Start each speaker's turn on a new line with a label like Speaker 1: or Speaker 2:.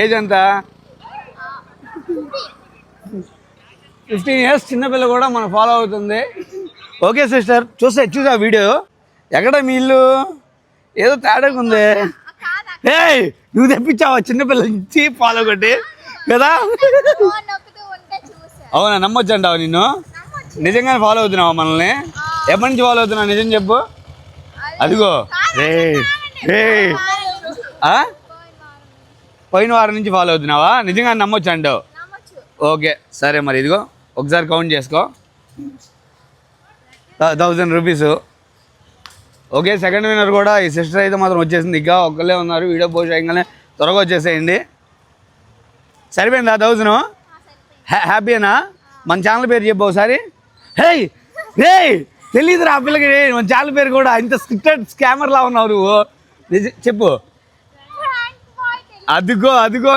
Speaker 1: Age ఎంత? 15 years. చిన్నపిల్ల కూడా మనం ఫాలో అవుతుంది. ఓకే సిస్టర్, చూసా వీడియో. ఎక్కడ మీ ఇల్లు? ఏదో తేడాగా ఉంది. ఏయ్, నువ్వు తెప్పించావా చిన్నపిల్ల ఇచ్చి ఫాలో కొట్టి కదా? అవునా, నమ్మొచ్చు అంటావా? నిన్ను నిజంగానే ఫాలో అవుతున్నావా మనల్ని? ఎప్పటి నుంచి ఫాలో అవుతున్నావు నిజం చెప్పు. అదిగో పోయిన వారం నుంచి ఫాలో అవుతున్నావా? నిజంగా నమ్మొచ్చు అంటావు? ఓకే సరే, మరి ఇదిగో ఒకసారి కౌంట్ చేసుకో. 1000 rupees. ఓకే, సెకండ్ విన్నర్ కూడా ఈ సిస్టర్ అయితే మాత్రం వచ్చేసింది. ఇంకా ఒక్కళ్ళే ఉన్నారు. వీడియో పోస్ట్ చేయగానే త్వరగా వచ్చేసేయండి. సరిపోయిందా 1000? హ్యాపీనా? మన ఛానల్ పేరు చెప్పు ఒకసారి. హే తెలీదురా ఆ పిల్లకి మన ఛానల్ పేరు కూడా. ఇంత స్క్రిప్టెడ్ స్కామర్లా ఉన్నావు నువ్వు. చెప్పు. అదిగో